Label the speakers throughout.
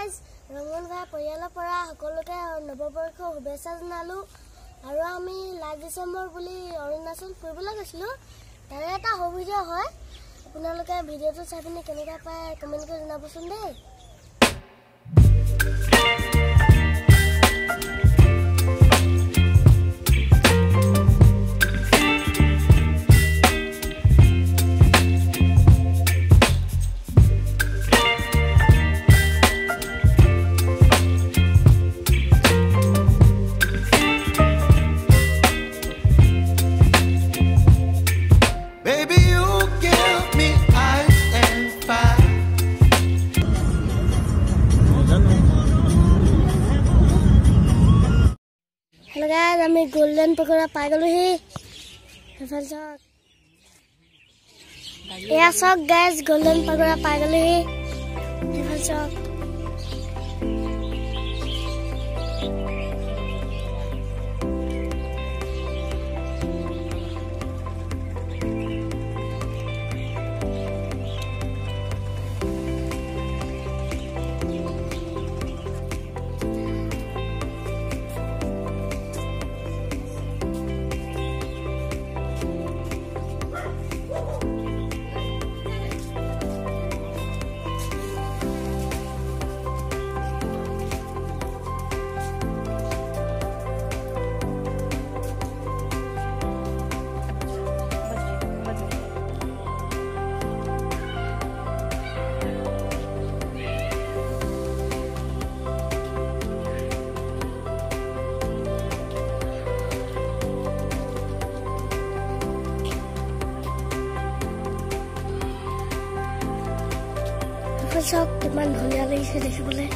Speaker 1: Guys ৰঙন ভাই পৰিয়ালৰ পৰা সকলোকে নৱবৰ্ষৰ শুভেচ্ছা জনালোঁ আৰু আমি লাষ্ট ডিচেম্বৰ বুলি অৰুণাচল ফুৰিবলৈ গৈছিলোঁ তাৰে এটা ভিডিঅ' হয় আপোনালোকে ভিডিঅ'টো চাই পিনে কেনেকৈ পায় কমেণ্ট কৰি জনাবচোন দেই Hello guys, I'm Golden Pagoda Pagalohi. Yeah, so guys, Golden Pagoda Pagalohi. Sok teman dunia lagi sedih boleh.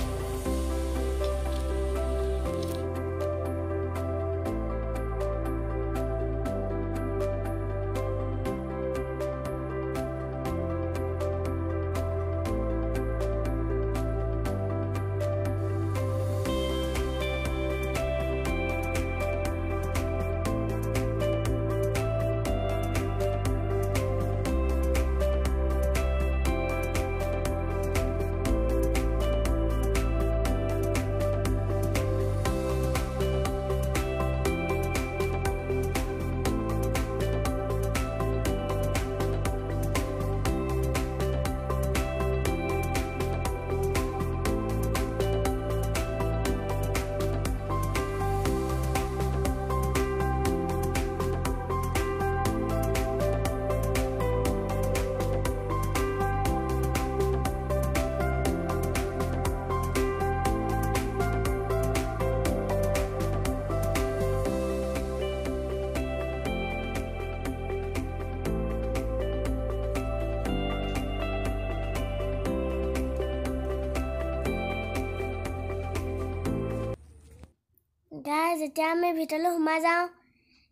Speaker 1: Guys, এতিয়া আমি ভিতৰলৈ সোমাই যাওঁ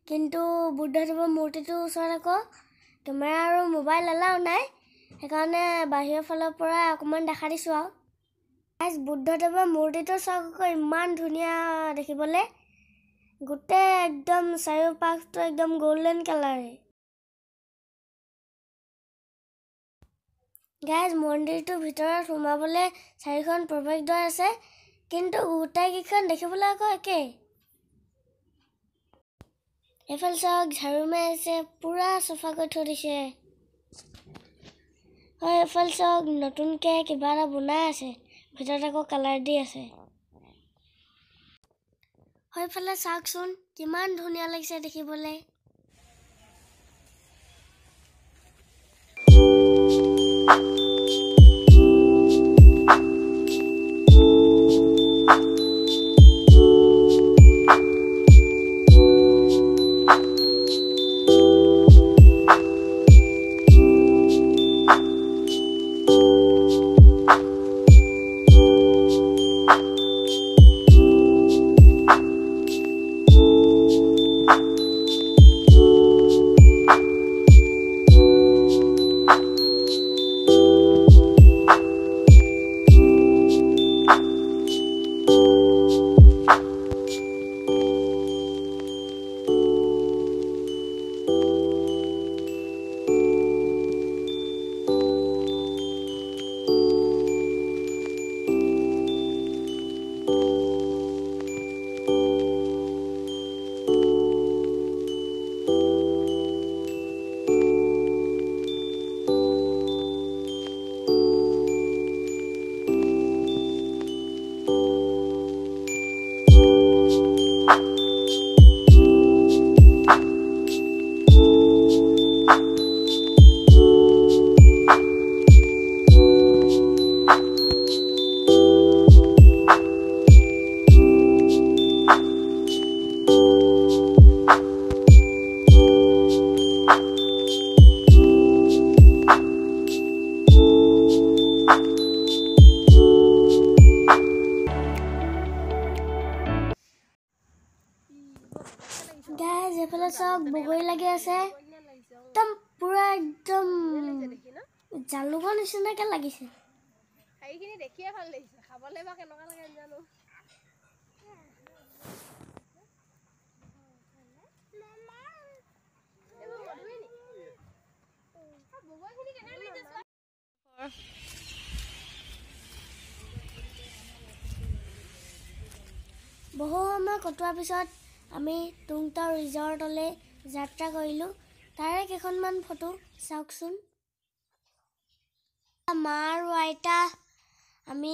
Speaker 1: কিন্তু বুদ্ধদেৱৰ মূৰ্তিটোৰ ওচৰত আকৌ কেমেৰা আৰু মোবাইল এলাও নাই সেইকাৰণে বাহিৰৰ ফালৰ পৰা অকমান দেখা দিছোঁ আৰু গাইজ বুদ্ধদেৱৰ মূৰ্তিটো চাওক ইমান ধুনীয়া দেখিবলৈ গোটেই একদম চাৰিওপাশটো একদম গোল্ডেন কালাৰে গাইজ মন্দিৰটোৰ ভিতৰত সোমাবলৈ 4খন প্ৰৱেশদ্বাৰ আছে কিন্তু গোটেইকেইখন দেখিবলৈ আকৌ একেই এফালে চাওক ঝাৰু মাৰিছে পুৰা চাফা কৰি থৈ দিছে হয় এফালে চাওক নতুনকৈ কিবা এটা বনাই আছে ভিতৰত আকৌ কালাৰ দি আছে হয় এফালে চাওকচোন কিমান ধুনীয়া লাগিছে দেখিবলৈ চাওক বগৰী লাগি আছে একদম পুৰা একদম জালুকৰ নিচিনাকৈ লাগিছে
Speaker 2: এইখিনি দেখিয়ে ভাল লাগিছে খাবলৈ বা কেনেকুৱা লাগে জানো
Speaker 1: বহু সময় কটোৱাৰ পিছত আমি টুংটাও ৰিজৰ্টলৈ যাত্ৰা কৰিলোঁ তাৰে কেইখনমান ফটো চাওকচোন মা আৰু আইতা আমি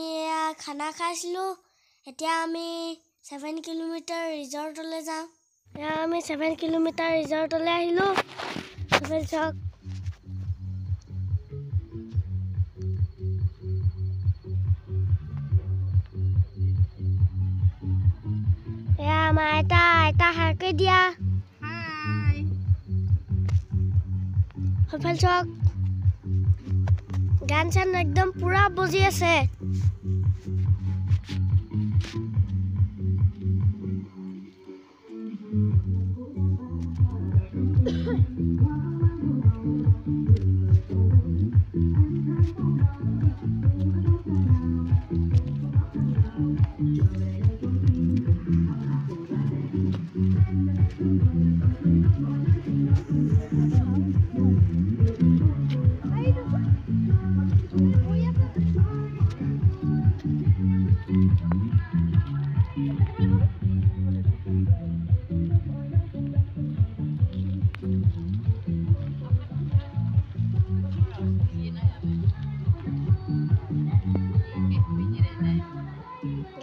Speaker 1: খানা খাইছিলোঁ এতিয়া আমি 7 কিলোমিটাৰ ৰিজৰ্টলৈ যাওঁ এতিয়া আমি 7 কিলোমিটাৰ ৰিজৰ্টলৈ আহিলোঁ চাওক এয়া আমাৰ আইতা হাৰকৈ দিয়া
Speaker 2: হাই
Speaker 1: সফল চাওক গান চান একদম পুৰা বজি আছে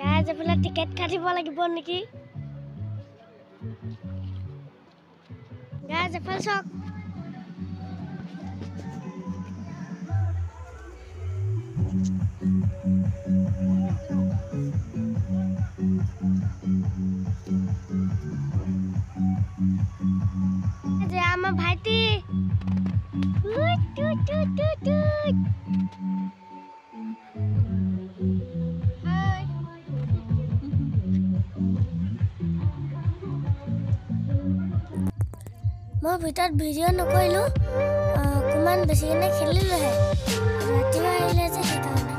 Speaker 1: গাইজ এফালে টিকেট কাটিব লাগিব নেকি গাইজ এফালে চাওক যে আমাৰ ভাইটি মই ভিতৰত ভিডিঅ' নকৰিলোঁ অকণমান বেছিকৈ খেলিলোঁহে ৰাতিপুৱা আহিলে যে সেইকাৰণে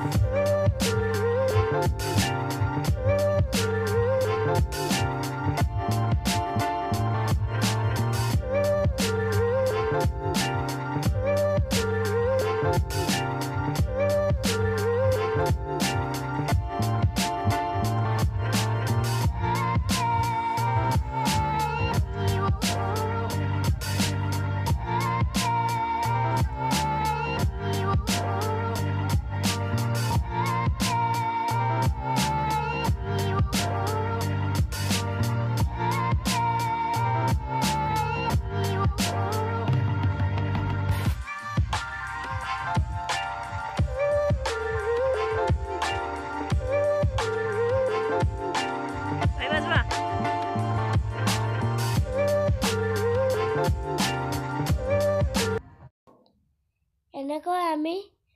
Speaker 1: এনেকৈ আমি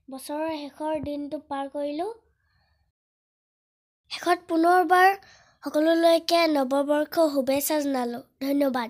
Speaker 1: বছৰৰ শেষৰ দিনটো পাৰ কৰিলোঁ শেষত পুনৰবাৰ সকলোলৈকে নৱবৰ্ষ শুভেচ্ছা জনালোঁ ধন্যবাদ